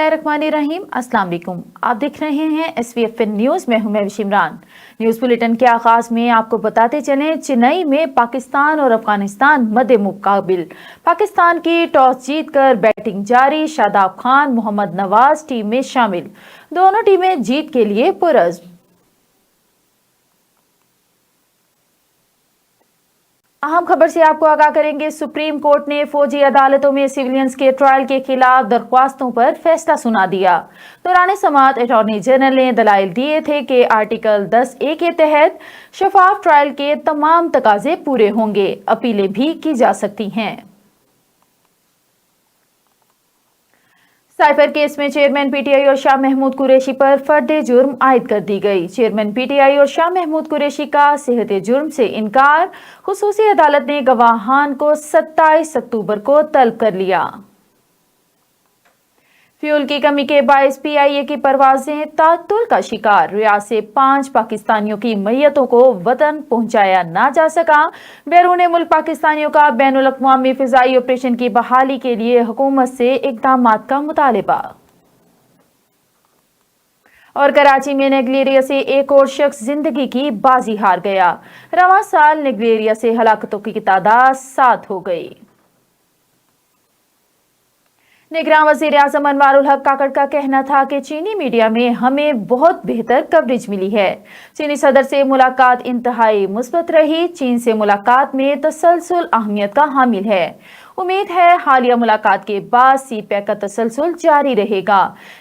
बिस्मिल्लाहिर्रहमानिर्रहीम। अस्सलाम वालेकुम। आप देख रहे हैं SVFN न्यूज़ में हूं मैं इमरान। न्यूज़ बुलेटिन के आगाज में आपको बताते चलें, चेन्नई में पाकिस्तान और अफगानिस्तान मद्दे मुकाबिल। पाकिस्तान की टॉस जीतकर बैटिंग जारी, शादाब खान, मोहम्मद नवाज टीम में शामिल। दोनों टीमें जीत के लिए पुरज़्म। अहम खबर से आपको आगाह करेंगे। सुप्रीम कोर्ट ने फौजी अदालतों में सिविलियंस के ट्रायल के खिलाफ दरख्वास्तों पर फैसला सुना दिया। दौरान समाअत अटॉर्नी जनरल ने दलाइल दिए थे कि आर्टिकल 10A के तहत शफाफ ट्रायल के तमाम तकाजे पूरे होंगे, अपीलें भी की जा सकती हैं। साइफर केस में चेयरमैन PTI और शाह महमूद कुरैशी पर फर्द जुर्म आयद कर दी गई। चेयरमैन PTI और शाह महमूद कुरैशी का सेहत जुर्म से इनकार। खुसूसी अदालत ने गवाहान को 27 अक्टूबर को तलब कर लिया। फ्यूल की कमी के बायस PIA की परवाजें तातुल का शिकार। रियाद से 5 पाकिस्तानियों की मैयतों को वतन पहुंचाया ना जा सका। बैरून मुल्क पाकिस्तानियों का बैनुल अक़वामी फ़िज़ाई ऑपरेशन की बहाली के लिए हुकूमत से इक़दामात का मुतालिबा। और कराची में नेग्लेरिया से एक और शख्स जिंदगी की बाजी हार गया। रवां साल नेग्लेरिया से हलाकतों की तादाद 7 हो गई। निगरान वज़ीर आज़म अनवारुल हक काकड़ का कहना था कि चीनी मीडिया में हमें बहुत बेहतर कवरेज मिली है। चीनी सदर से मुलाकात इंतहाई मुस्बत रही। चीन से मुलाकात में तसलसल अहमियत का हामिल है। उम्मीद है हालिया मुलाकात के बाद CPEC का तसलसल जारी रहेगा।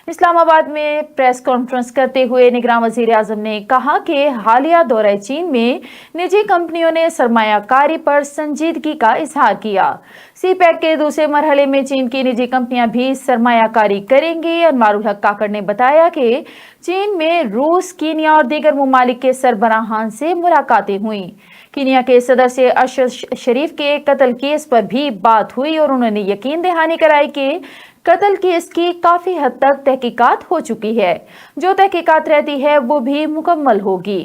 इस्लामाबाद में प्रेस कॉन्फ्रेंस करते हुए निगरान वज़ीर आज़म ने कहा कि हालिया दौरे चीन में निजी कंपनियों ने सरमायाकारी पर संजीदगी का इजहार किया। CPEC के दूसरे मरहले में चीन की निजी कंपनियां भी सरमायाकारी करेंगी। अनवारुल हक काकड़ ने बताया कि चीन में रूस, कीनिया और दीगर ममालिक के सरबराहान से मुलाकातें हुई। कीनिया के सदर से अरशद शरीफ के कत्ल केस पर भी बात हुई और उन्होंने यकीन दहानी कराई कि कत्ल केस की काफी हद तक तहकीकात हो चुकी है। जो तहकीकात रहती है वो भी मुकम्मल होगी।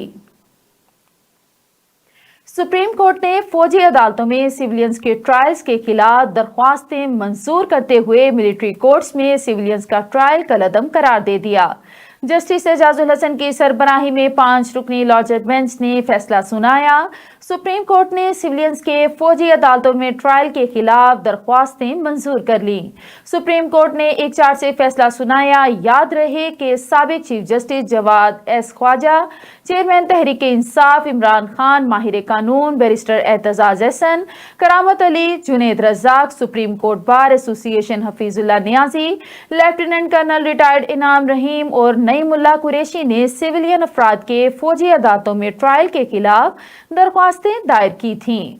सुप्रीम कोर्ट ने फौजी अदालतों में सिविलियंस के ट्रायल्स के खिलाफ दरख्वास्तें मंजूर करते हुए मिलिट्री कोर्ट्स में सिविलियंस का ट्रायल कलअदम करार दे दिया। जस्टिस एजाजुल हसन की सरबराही में 5 रुकनी लॉ जज बेंच ने फैसला सुनाया। सुप्रीम कोर्ट ने सिविलियंस के फौजी अदालतों में ट्रायल के खिलाफ दरख्वास्तें मंजूर कर ली। सुप्रीम कोर्ट ने 1-4 से फैसला सुनाया। याद रहे कि साबिक chief justice Jawad S Khawaja, chairman Tehreek Insaf Imran Khan, माहिर कानून barrister Aitzaz Ahsan, Karamat Ali, Junaid Razzaq, supreme court bar association Hafeezullah Niazi, lieutenant colonel retired Inam Rahim और नईमुल्लाह कुरैशी ने सिविलियन अफराद के फौजी अदालतों में ट्रायल के खिलाफ दरख्वास्तें दायर की थीं।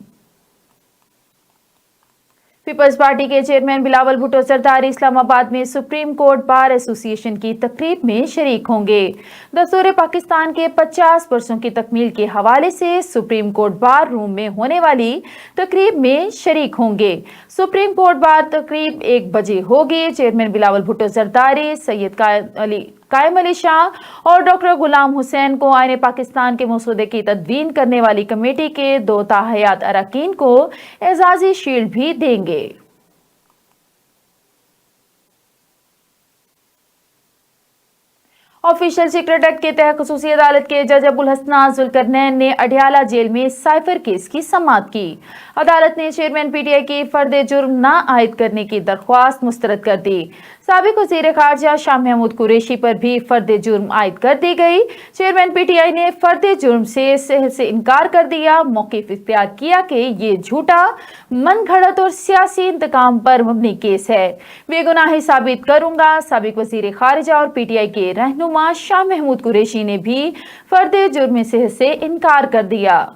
पीपल्स पार्टी के चेयरमैन बिलावल भुट्टो जरदारी इस्लामाबाद में सुप्रीम कोर्ट बार एसोसिएशन की तकरीब में शरीक होंगे। दस्तूर पाकिस्तान के 50 बरसों की तकमील के हवाले से सुप्रीम कोर्ट बार रूम में होने वाली तकरीब में शरीक होंगे। सुप्रीम कोर्ट बार तकरीब 1 बजे होगी। चेयरमैन बिलावल भुट्टो जरदारी, सैयद कायम अली शाह और डॉक्टर गुलाम हुसैन को आईने पाकिस्तान के मसौदे की तदवीन करने वाली कमेटी के 2 ताहयात अरकान को एजाजी शील्ड भी देंगे। ऑफिशियल सीक्रेट एक्ट के तहत खसूसी अदालत के जज अबुल हसनान जुल्करनैन ने अडियाला जेल में साइफर केस की समाअत की। अदालत ने चेयरमैन PTI की फर्द जुर्म ना आयद करने की दरख्वास्त मुस्तरद कर दी। साबिक वज़ीर ख़ारजा शाह महमूद कुरैशी पर भी फर्द जुर्म आयद कर दी गई। चेयरमैन PTI ने फर्द जुर्म से इनकार कर दिया। मौक़िफ़ इख्तियार किया कि ये झूठा, मन घड़त और सियासी इंतकाम पर मबनी केस है। बेगुनाही साबित करूंगा। साबिक वज़ीर ख़ारजा और PTI के रहनुमा शाह महमूद कुरैशी ने भी फर्द जुर्म से इनकार कर दिया।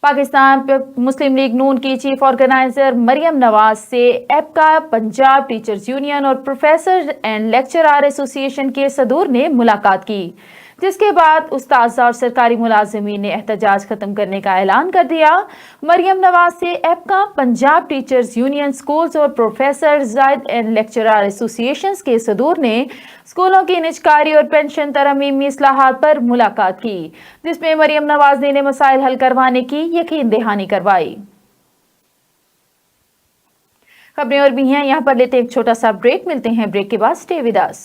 पाकिस्तान मुस्लिम लीग नून की चीफ ऑर्गेनाइजर मरियम नवाज से एपका, पंजाब टीचर्स यूनियन और प्रोफेसर एंड लेक्चरर एसोसिएशन के सदूर ने मुलाकात की, जिसके बाद उस्ताद और सरकारी मुलाजिमीन ने एहतजाज खत्म करने का ऐलान कर दिया। मरियम नवाज से एपका, पंजाब टीचर्स यूनियन, स्कूल्स और प्रोफेसर जायद एंड लेक्चरर एसोसिएशंस के सदूर ने स्कूलों की निजकारी और पेंशन तरमीमी इस्लाहात पर मुलाकात की, जिसमें मरियम नवाज ने मसाइल हल करवाने की यकीन दहानी करवाई। खबरें और भी हैं, यहाँ पर लेते हैं एक छोटा सा ब्रेक। मिलते हैं ब्रेक के बाद। Stay with us.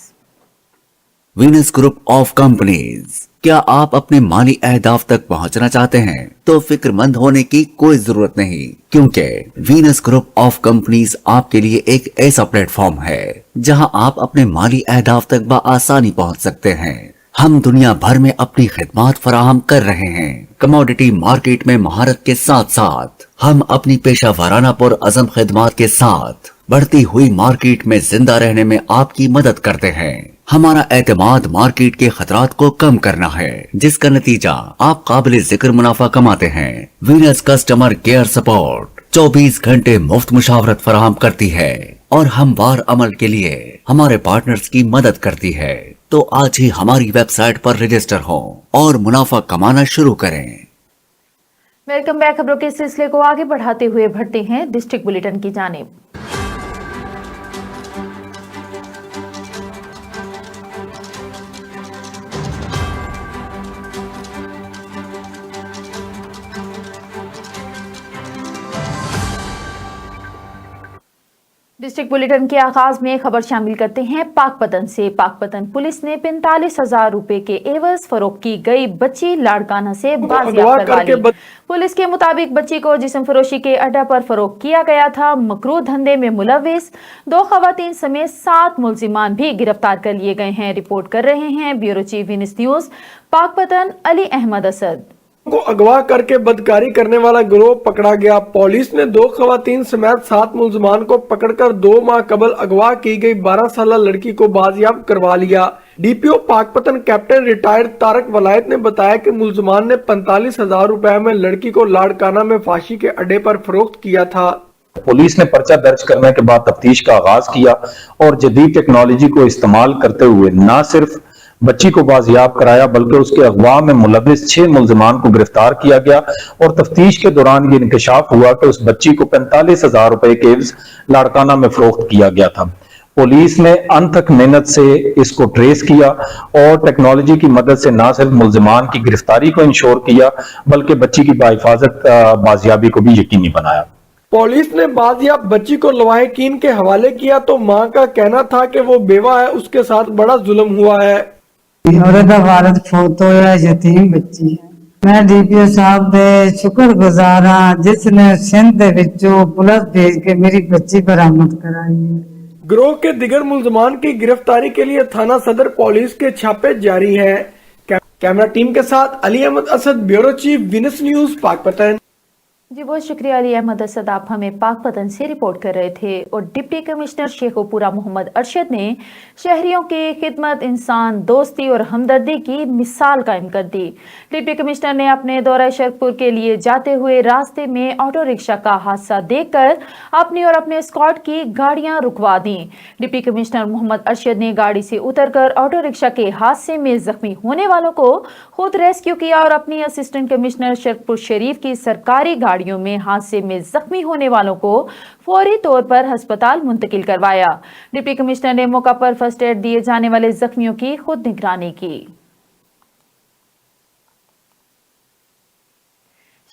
Venus group of companies. क्या आप अपने माली अहदाफ तक पहुंचना चाहते हैं? तो फिक्रमंद होने की कोई जरूरत नहीं, क्योंकि वीनस ग्रुप ऑफ कंपनीज आपके लिए एक ऐसा प्लेटफॉर्म है जहां आप अपने माली अहदाफ तक बआसानी पहुंच सकते हैं। हम दुनिया भर में अपनी खिदमत फराहम कर रहे हैं। कमोडिटी मार्केट में महारत के साथ साथ हम अपनी पेशा वाराना पुर अज़म खिदमत के साथ बढ़ती हुई मार्केट में जिंदा रहने में आपकी मदद करते हैं। हमारा एतमाद मार्केट के खतरात को कम करना है, जिसका नतीजा आप काबिल जिक्र मुनाफा कमाते हैं। वीनस कस्टमर केयर सपोर्ट 24 घंटे मुफ्त मुशावरत फराहम करती है और हमवार अमल के लिए हमारे पार्टनर्स की मदद करती है। तो आज ही हमारी वेबसाइट पर रजिस्टर हो और मुनाफा कमाना शुरू करें। Welcome back. खबरों के सिलसिले को आगे बढ़ाते हुए बढ़ते हैं डिस्ट्रिक्ट बुलेटिन की जानिब। डिस्ट्रिक्ट बुलेटिन के आगाज में खबर शामिल करते हैं पाकपतन से। पाकपतन पुलिस ने 45,000 रुपए के एवज फरोख्त की गई बच्ची लाड़काना से बाजियाब करवा ली। पुलिस के मुताबिक बच्ची को जिस्म फरोशी के अड्डा पर फरोख्त किया गया था। मकरूह धंधे में मुलविस 2 खवातीन समेत 7 मुलजिमान भी गिरफ्तार कर लिए गए हैं। रिपोर्ट कर रहे हैं bureau chief Venus news Pakpattan Ali Ahmad Asad. को अगवा करके बदकारी करने वाला गिरोह पकड़ा गया। पुलिस ने 2 खवातीन समेत 7 मुलजमान को पकड़कर 2 माह कबल अगवा की गई 12 साल लड़की को बाजियाब करवा लिया। DPO Pakpattan captain retired Tariq Wilayat ने बताया कि मुलजमान ने 45,000 रुपए में लड़की को लाड़काना में फांसी के अड्डे पर फरोख्त किया था। पुलिस ने पर्चा दर्ज करने के बाद तफ्तीश का आगाज किया और जदीद टेक्नोलॉजी को इस्तेमाल करते हुए न सिर्फ बच्ची को बाजियाब कराया बल्कि उसके अगवा में मुलविस 6 मुलजमान को गिरफ्तार किया गया और तफ्तीश के दौरान ये इंकशाफ हुआ कि उस बच्ची को 45,000 रुपए के लाड़काना में फरोख्त किया गया था। पुलिस ने अनथक मेहनत से इसको ट्रेस किया और टेक्नोलॉजी की मदद से न सिर्फ मुलजमान की गिरफ्तारी को इंश्योर किया बल्कि बच्ची की बाहिफाजत बाजियाबी को भी यकीनी बनाया। पुलिस ने बाजियाब बच्ची को लवाहिकीन के हवाले किया तो मां का कहना था कि वो बेवा है, उसके साथ बड़ा जुल्म हुआ है। भारत फोटो या यतीम बच्ची मैं डीपीओ साहब दे शुक्रगुजार हाँ जिसने सिंध विचों पुलिस भेज के मेरी बच्ची बरामद कराई है। गिरोह के दिगर मुलजमान की गिरफ्तारी के लिए थाना सदर पुलिस के छापे जारी हैं। कैमरा टीम के साथ Ali Ahmad Asad, bureau chief Venus news Pakpattan. जी बहुत शुक्रिया अली अहमद असद, आप हमें पाकपतन से रिपोर्ट कर रहे थे। और डिप्टी कमिश्नर शेखोपुरा मोहम्मद अरशद ने शहरियों की खिदमत, इंसान दोस्ती और हमदर्दी की मिसाल कायम कर दी। डिप्टी कमिश्नर ने अपने दौरा शरकपुर के लिए जाते हुए रास्ते में ऑटो रिक्शा का हादसा देखकर अपनी और अपने स्क्वाड की गाड़ियां रुकवा दी। डिप्टी कमिश्नर मोहम्मद अरशद ने गाड़ी से उतरकर ऑटो रिक्शा के हादसे में जख्मी होने वालों को खुद रेस्क्यू किया और अपनी असिस्टेंट कमिश्नर शरकपुर शरीफ की सरकारी गाड़ियों में हादसे में जख्मी होने वालों को फौरी तौर पर अस्पताल मुंतकिल करवाया। डिप्टी कमिश्नर ने मौका पर फर्स्ट एड दिए जाने वाले जख्मियों की खुद निगरानी की।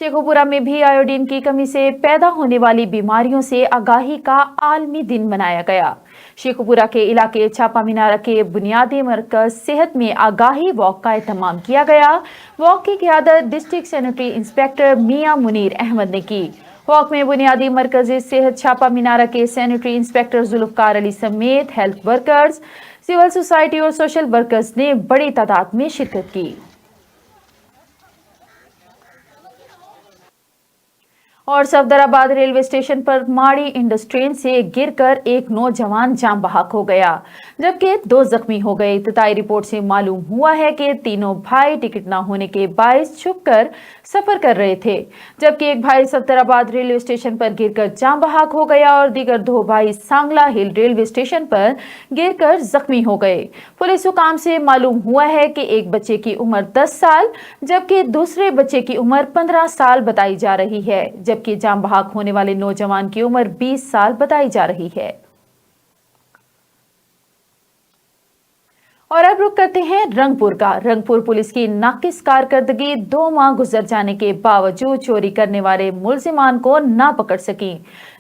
शेखोपुरा में भी आयोडीन की कमी से पैदा होने वाली बीमारियों से आगाही का आलमी दिन मनाया गया। शेखोपुरा के इलाके छापा मीनारा के बुनियादी मरकज सेहत में आगाही वॉक का एहतमाम किया गया। वॉक की क़ियादत डिस्ट्रिक्ट सैनिटरी इंस्पेक्टर मियां मुनीर अहमद ने की। वॉक में बुनियादी मरकज सेहत छापा मीनारा के सैनिटरी इंस्पेक्टर जुल्फकार अली समेत हेल्थ वर्कर्स, सिविल सोसाइटी और सोशल वर्कर्स ने बड़ी तादाद में शिरकत की। और सफदराबाद रेलवे स्टेशन पर माड़ी इंडस ट्रेन से गिरकर एक नौजवान जान बहक हो गया जबकि 2 जख्मी हो गए। इब्तदाई रिपोर्ट से मालूम हुआ है कि तीनों भाई टिकट न होने के बायस छुपकर सफर कर रहे थे, जबकि एक भाई सफदराबाद रेलवे स्टेशन पर गिरकर जान बहक हो गया और दीगर 2 भाई सांगला हिल रेलवे स्टेशन पर गिरकर जख्मी हो गए। पुलिस हुकाम से मालूम हुआ है कि एक बच्चे की उम्र 10 साल जबकि दूसरे बच्चे की उम्र 15 साल बताई जा रही है, जबकि जान बहक होने वाले नौजवान की उम्र 20 साल बताई जा रही है। और अब रुक करते हैं रंगपुर का। रंगपुर पुलिस की नाकिस कारकर्दगी 2 माह गुजर जाने के बावजूद चोरी करने वाले मुलजिमान को ना पकड़ सकी।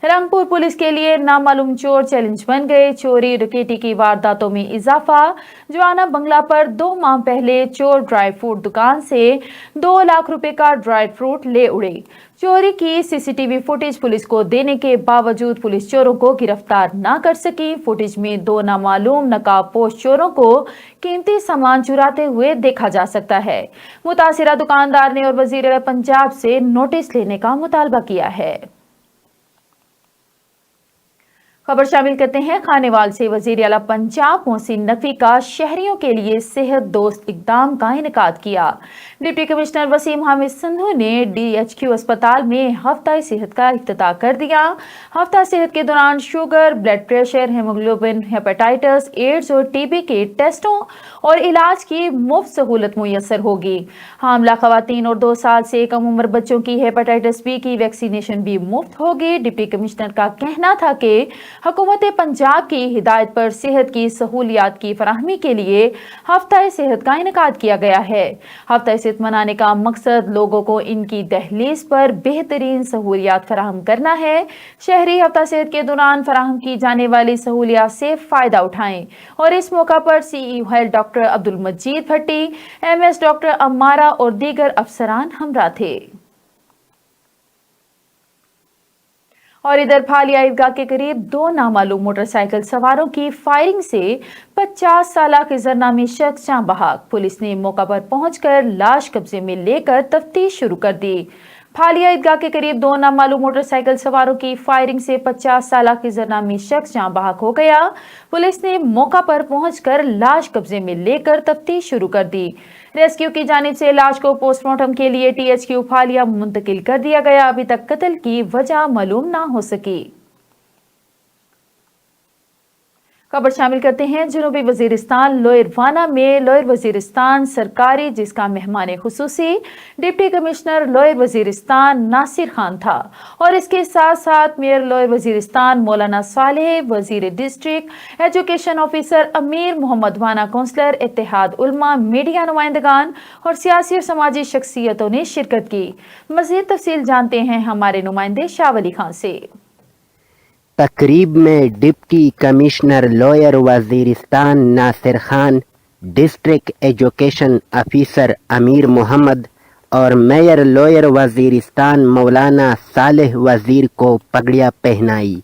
रंगपुर पुलिस के लिए नामालूम चोर चैलेंज बन गए। चोरी डकैती की वारदातों में इजाफा। जवाना बंगला पर 2 माह पहले चोर ड्राई फ्रूट दुकान से 2 लाख रुपए का ड्राई फ्रूट ले उड़े। चोरी की सीसीटीवी फुटेज पुलिस को देने के बावजूद पुलिस चोरों को गिरफ्तार न कर सकी। फुटेज में 2 नामालूम नकाबपोश चोरों को कीमती सामान चुराते हुए देखा जा सकता है। मुतासिरा दुकानदार ने और वजीर आला पंजाब से नोटिस लेने का मुतालबा किया है। खबर शामिल करते हैं खानेवाल से। वजीर आला पंजाब मोहसिन नकवी का शहरियों के लिए सेहत दोस्त इकदाम का इनेकाद किया। डिप्टी कमिश्नर वसीम हामिद संधू ने DHQ अस्पताल में हफ्ता सेहत का इफ्तिताह कर दिया। हफ्ता सेहत के दौरान sugar, blood pressure, haemoglobin, hepatitis, AIDS और TB के टेस्टों और इलाज की मुफ्त सहूलत मुयसर होगी। हामला खवातीन और 2 साल से कम उम्र बच्चों की हेपेटाइटिस B की वैक्सीनेशन भी मुफ्त होगी। डिप्टी कमिश्नर का कहना था कि हुकूमत पंजाब की हिदायत पर सेहत की सहूलियात की फराहमी के लिए हफ्ता सेहत का इनेकाद किया गया है। हफ्ता सेहत मनाने का मकसद लोगों को इनकी दहलीज पर बेहतरीन सहूलियात फराहम करना है। शहरी हफ्ता सेहत के दौरान फराहम की जाने वाली सहूलियात से फायदा उठाएं। और इस मौका पर CEO हेल्थ डॉक्टर अब्दुल मजीद भट्टी, MS डॉक्टर अम्मारा और दीगर अफसरान हमरा थे। और इधर फालिया ईदगाह के करीब 2 नामालूम मोटरसाइकिल सवारों की फायरिंग से 50 साल खिजर नामी शख्स जाँ बहक। पुलिस ने मौका पर पहुंचकर लाश कब्जे में लेकर तफ्तीश शुरू कर दी। फालिया ईदगाह के करीब 2 नामालूम मोटरसाइकिल सवारों की फायरिंग से 50 साल खिजर नामी शख्स जाँ बहक हो गया। पुलिस ने मौका पर पहुंचकर लाश कब्जे में लेकर तफ्तीश शुरू कर दी। रेस्क्यू की जानिब से लाश को पोस्टमार्टम के लिए THQ फालिया मुंतकिल कर दिया गया। अभी तक कत्ल की वजह मालूम ना हो सकी। खबर शामिल करते हैं जनूबी वजीरिस्तान लोयरवाना में। लोयर वजीरिस्तान सरकारी जिसका मेहमान खुसूसी deputy commissioner lower Waziristan Nasir Khan था और इसके साथ साथ मेयर लोयर वजीरिस्तान मौलाना सालेह, वजीर district education officer Amir Mohammad वाना, काउंसलर इत्तेहाद उलमा, मीडिया नुमाइंदगान और सियासी और समाजी शख्सियतों ने शिरकत की। मजीद तफसील जानते हैं हमारे नुमाइंदे शाह खान से। तकरीब में deputy commissioner lower Waziristan Nasir Khan, district education officer Amir Mohammad और मेयर लोयर वजीरिस्तान मौलाना सालेह वजीर को पगड़ियाँ पहनाई।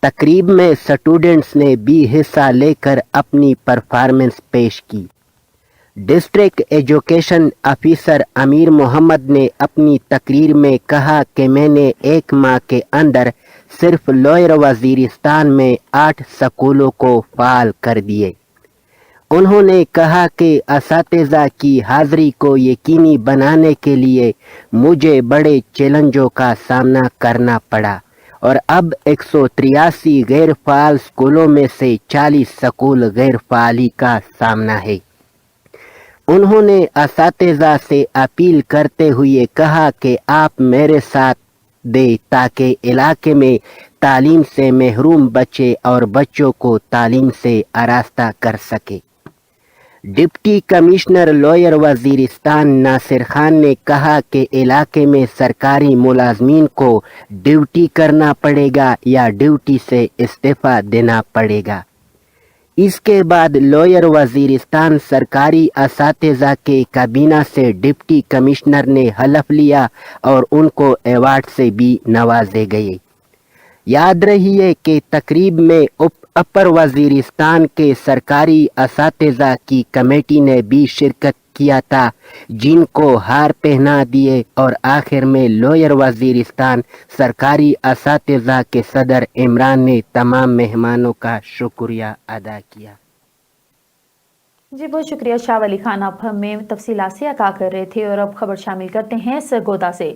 तकरीब में स्टूडेंट्स ने भी हिस्सा लेकर अपनी परफॉर्मेंस पेश की। District education officer Amir Mohammad ने अपनी तकरीर में कहा कि मैंने 1 माह के अंदर सिर्फ लोयर वजीरिस्तान में 8 स्कूलों को फाल कर दिए। उन्होंने कहा कि असातिज़ा की हाज़िरी को यकीनी बनाने के लिए मुझे बड़े चैलेंजों का सामना करना पड़ा और अब 183 गैर फाल स्कूलों में से 40 स्कूल गैर फाली का सामना है। उन्होंने असातिज़ा से अपील करते हुए कहा कि आप मेरे साथ दे ताकि इलाके में तालीम से महरूम बच्चे और बच्चों को तालीम से आरास्ता कर सके। Deputy commissioner lower Waziristan Nasir Khan ने कहा कि इलाके में सरकारी मुलाजमीन को ड्यूटी करना पड़ेगा या ड्यूटी से इस्तीफा देना पड़ेगा। इसके बाद लोयर वजीरिस्तान सरकारी असातिज़ा के काबीना से डिप्टी कमिश्नर ने हलफ लिया और उनको अवार्ड से भी नवाजे गए। याद रहिए कि तकरीब में अपर वजीरिस्तान के सरकारी असातिज़ा की कमेटी ने भी शिरकत किया था, जिनको हार पहना दिए और आखिर में लोयर वजीरिस्तान सरकारी असातिज़ा के सदर इमरान ने तमाम मेहमानों का शुक्रिया अदा किया। जी बहुत शुक्रिया शाह अली खान, आप हमें तफसीलात से आगाह कर रहे थे। और अब खबर शामिल करते हैं सरगोदा से।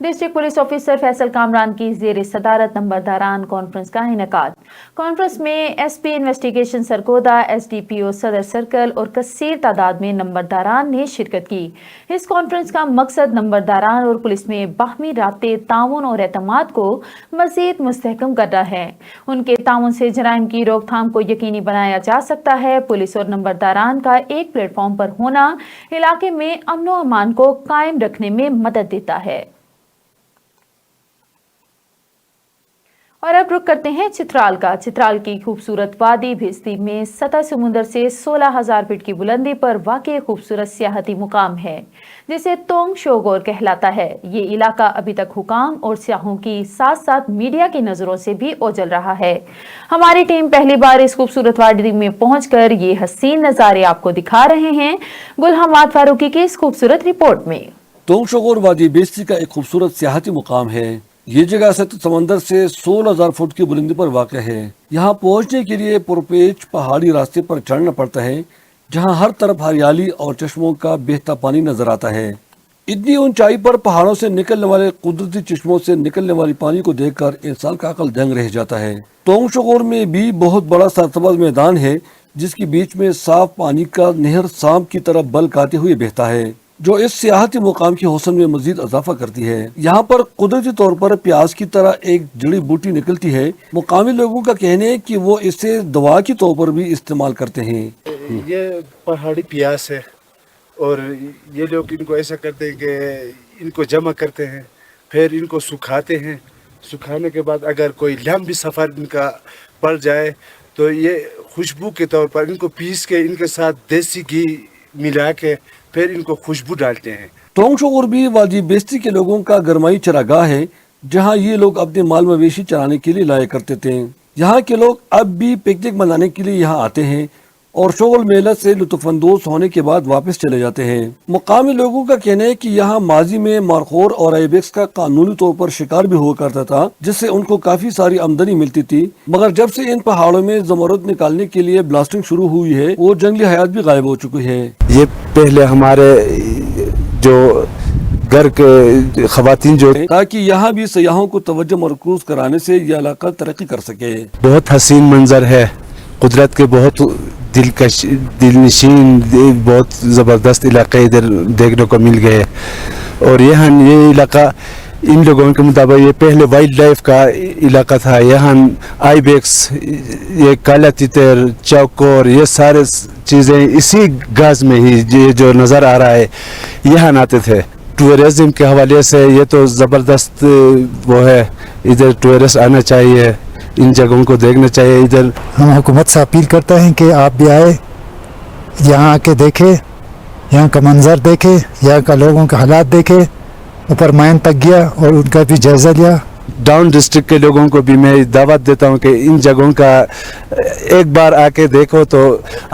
District police officer Faisal Kamran की जेर सदारत नंबरदारान कॉन्फ्रेंस का इनेकाद। कॉन्फ्रेंस में एसपी इन्वेस्टिगेशन सरगोदा, एसडीपीओ सदर सर्कल और कसीर तादाद में नंबरदारान ने शिरकत की। इस कॉन्फ्रेंस का मकसद नंबरदारान और पुलिस में बाहमी राब्ते, ताउन और एतमाद को मजीद मुस्तहकम करना है। उनके ताउन से जराइम की रोकथाम को यकीनी बनाया जा सकता है। पुलिस और नंबरदारान का एक प्लेटफॉर्म पर होना इलाके में अमन व अमान को कायम रखने में मदद देता है। और अब रुक करते हैं चित्राल का। चित्राल की खूबसूरत वादी भिस्ती में सतह समुंदर से 16,000 फीट की बुलंदी पर वाक़ई खूबसूरत सियाहती मुकाम है जिसे तोंग शोगोर कहलाता है। ये इलाका अभी तक हुकाम और सियाहों की साथ साथ मीडिया की नज़रों से भी ओझल रहा है। हमारी टीम पहली बार इस खूबसूरत वादी में पहुंचकर ये हसीन नज़ारे आपको दिखा रहे हैं। गुलहमाद फारूकी की इस खूबसूरत रिपोर्ट में। तोंग शोगोर वादी भिस्ती का एक खूबसूरत सियाहती मुकाम है। ये जगह सतह समंदर से 16,000 फुट की बुलंदी पर वाक़ है। यहाँ पहुँचने के लिए पुरपेच पहाड़ी रास्ते पर चढ़ना पड़ता है, जहाँ हर तरफ हरियाली और चश्मों का बहता पानी नजर आता है। इतनी ऊंचाई पर पहाड़ों से निकलने वाले कुदरती चश्मों से निकलने वाली पानी को देखकर इंसान का अकल दंग रह जाता है। तोंग शोगोर में भी बहुत बड़ा सरसब्ज़ मैदान है, जिसके बीच में साफ पानी का नहर सांप की तरह बल खाते हुए बहता है, जो इस सियाहती मुकाम की हुस्न में मजीद इजाफा करती है। यहाँ पर कुदरती तौर पर प्याज की तरह एक जड़ी बूटी निकलती है। मुकामी लोगों का कहना है कि वो इसे दवा के तौर पर भी इस्तेमाल करते हैं। ये पहाड़ी प्याज है और ये लोग इनको ऐसा करते हैं कि इनको जमा करते हैं, फिर इनको सुखाते हैं। सुखाने के बाद अगर कोई लंबी सफ़र इनका पड़ जाए तो ये खुशबू के तौर पर इनको पीस के इनके साथ देसी घी मिला के फिर इनको खुशबू डालते हैं। तोंग शोगोर भी वादी भिस्ती के लोगों का गरमाई चरागाह है, जहाँ ये लोग अपने माल मवेशी चराने के लिए लाया करते थे। यहाँ के लोग अब भी पिकनिक मनाने के लिए यहाँ आते हैं और शोगल मेला से लुत्फानंदोज होने के बाद वापस चले जाते हैं। मुकामी लोगों का कहना है कि यहाँ माजी में मारखोर और आइबेक्स का कानूनी तौर पर शिकार भी हुआ करता था, जिससे उनको काफी सारी आमदनी मिलती थी। मगर जब से इन पहाड़ों में जमरुद निकालने के लिए ब्लास्टिंग शुरू हुई है, वो जंगली हयात भी गायब हो चुकी है। ये पहले हमारे जो घर के खवातीन जो, ताकि यहाँ भी सयाहों को तवज्जो मरकूज कराने से यह इलाका तरक्की कर सके। बहुत हसीन मंजर है, कुदरत के बहुत दिलनशीन बहुत ज़बरदस्त इलाके इधर देखने को मिल गए। और यहाँ ये इलाका इन लोगों के मुताबिक ये पहले वाइल्ड लाइफ का इलाका था। यहाँ आइबेक्स, ये काला तितर, चौकोर, ये सारे चीज़ें इसी घास में ही ये जो नज़र आ रहा है यहाँ आते थे। टूरिज्म के हवाले से ये तो ज़बरदस्त वो है, इधर टूरिस्ट आना चाहिए, इन जगहों को देखना चाहिए। इधर हम हुकूमत से अपील करते हैं कि आप भी आए, यहाँ आके देखें, यहाँ का मंजर देखें, यहाँ का लोगों के हालात देखें। ऊपर मायन तक गया और उनका भी जायज़ा लिया। डाउन डिस्ट्रिक्ट के लोगों को भी मैं दावत देता हूँ कि इन जगहों का एक बार आके देखो तो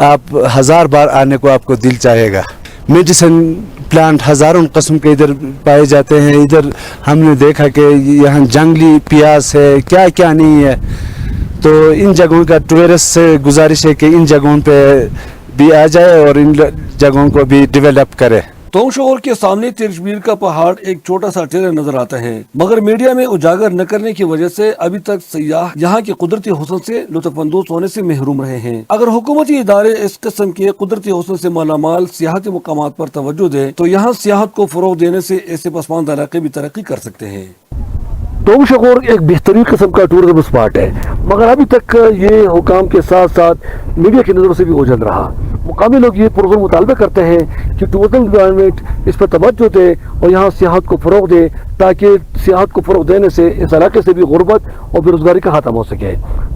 आप 1000 बार आने को आपको दिल चाहेगा। मेडिसिन प्लांट हज़ारों किस्म के इधर पाए जाते हैं। इधर हमने देखा कि यहाँ जंगली प्याज है, क्या क्या नहीं है। तो इन जगहों का टूरिस्ट से गुजारिश है कि इन जगहों पे भी आ जाए और इन जगहों को भी डेवलप करे। तोंग शोगोर के सामने तिरशबीर का पहाड़ एक छोटा सा टेरा नजर आता है, मगर मीडिया में उजागर न करने की वजह से अभी तक सयाह यहाँ के कुदरती हुस्न से लुत्फानंदोज होने से महरूम रहे हैं। अगर हुकूमती इदारे इस किस्म के कुदरती हुस्न से मालामाल सियाहती मुकामात पर तवज्जो दे तो यहाँ सियाहत को फरोग देने से ऐसे पसमानदा इलाके भी तरक्की कर सकते हैं। तोंग शोगोर एक बेहतरीन किस्म का टूरिज्म स्पॉट है, मगर अभी तक ये हुकाम के साथ साथ मीडिया की नज़रों से भी ओझल रहा। मुकामी लोग ये पुरज़ोर मुतालबा करते हैं कि टूरिज्म गवर्नमेंट इस पर तवज्जो दे और यहाँ सियाहत को फ़रोग दे, ताकि सियाहत को फ़रोग देने से इस इलाके से भी गुर्बत और बेरोजगारी का खात्मा हो सके।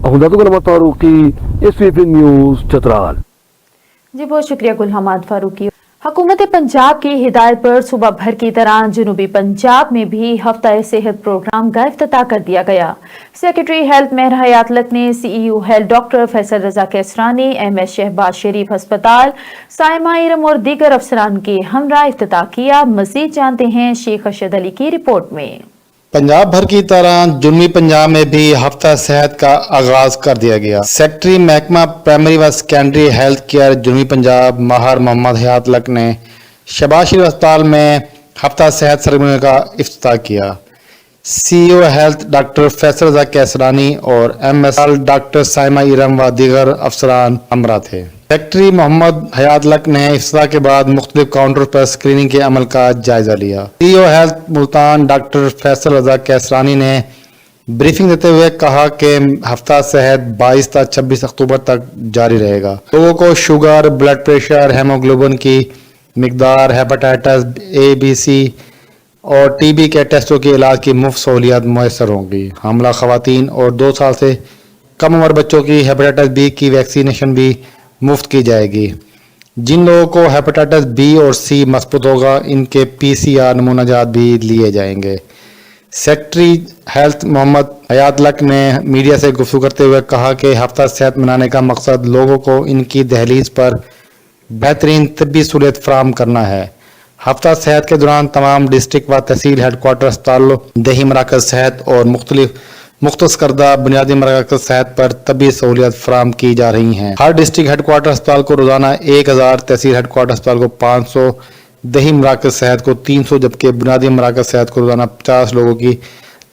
गुलहमाद फारूकी, SVP न्यूज़, चतराल। जी बहुत शुक्रिया गुलहमाद फारूकी। हुकूमत पंजाब की हिदायत पर सुबह भर की तरह जनूबी पंजाब में भी हफ्ता सेहत प्रोग्राम का इफ्तिताह कर दिया गया। सेक्रेटरी हेल्थ मेहर हयात लक ने CEO health doctor Faisal Raza Kaisrani, MS Shahbaz शरीफ अस्पताल, साइमा इरम और दीगर अफसरान के हमरा इफ्तिताह किया। मजीद जानते हैं शेख अरशद अली की रिपोर्ट में। पंजाब भर की तरह जुनूबी पंजाब में भी हफ्ता सेहत का आगाज कर दिया गया। सेक्रेटरी महकमा प्राइमरी व सेकेंडरी हेल्थ केयर जुनूबी पंजाब माहर मोहम्मद हयात लक ने शहबाज शरीफ अस्पताल में हफ्ता सेहत सरगर्मियों का इफ्तिताह किया। CEO health doctor Faisal Raza Kaisrani और MSL डॉक्टर साइमा इरम व दीगर अफसरान हमरा थे। सेक्रेटरी मोहम्मद हयात लक ने इफ्तिताह के बाद मुख्तलिफ काउंटर पर स्क्रीनिंग के अमल का जायजा लिया। CEO health Multan doctor Faisal Raza Kaisrani ने ब्रीफिंग देते हुए कहा कि हफ्ता सेहत 22 से 26 अक्टूबर तक जारी रहेगा। लोगों को शुगर, ब्लड प्रेशर, हेमोग्लोबिन की मिकदार, हेपेटाइटिस A, B, C और TB के टेस्टों के इलाज की मुफ्त सहूलियत मैसर होंगी। हामला खवातीन और 2 साल से कम उम्र बच्चों की हेपेटाइटिस B की वैक्सीनेशन भी मुफ्त की जाएगी। जिन लोगों को हेपेटाइटिस B और C मस्बूत होगा, इनके PCR नमूना जात भी लिए जाएंगे। सेक्रेटरी हेल्थ मोहम्मद हयात लक ने मीडिया से गुफ्तगू करते हुए कहा कि हफ्ता सेहत मनाने का मकसद लोगों को इनकी दहलीज पर बेहतरीन तिब्बी सहूलियत फराहम करना है। हफ्ता सेहत के दौरान तमाम डिस्ट्रिक्ट व तहसील हेडक्वार्टर अस्पतालों, देही मराकज सेहत और मुख्तस करदा बुनियादी मराकज सेहत पर तबी सहूलियत फराहम की जा रही हैं। हर डिस्ट्रिक्ट हेडक्वार्टर अस्पताल को रोजाना 1000, तहसील हेडक्वार्टर अस्पताल को 500, देही मराकज सेहत को 300 जबकि बुनियादी मराकज सेहत को रोजाना 50 लोगों की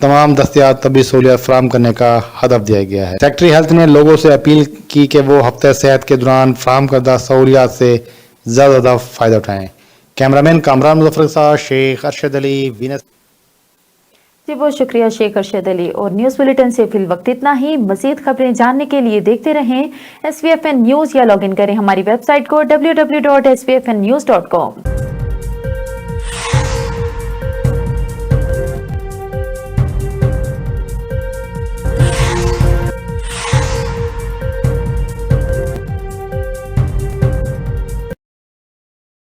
तमाम दस्तियाब तबी सहूलियत फराहम करने का हदफ दिया गया है। सेक्रेटरी हेल्थ ने लोगों से अपील की कि वो हफ्ते सेहत के दौरान फराहम करदा सहूलियत से ज्यादा फायदा उठाएं। कैमरामैन कामरान मुजफ्फर के साथ शेख अरशद अली, वीनस। जी बहुत शुक्रिया शेख अरशद अली। और न्यूज़ बुलेटिन से फिल वक्त इतना ही। मजीद खबरें जानने के लिए देखते रहें SVFN न्यूज़ या लॉगिन करें हमारी वेबसाइट को www.svfnnews.com।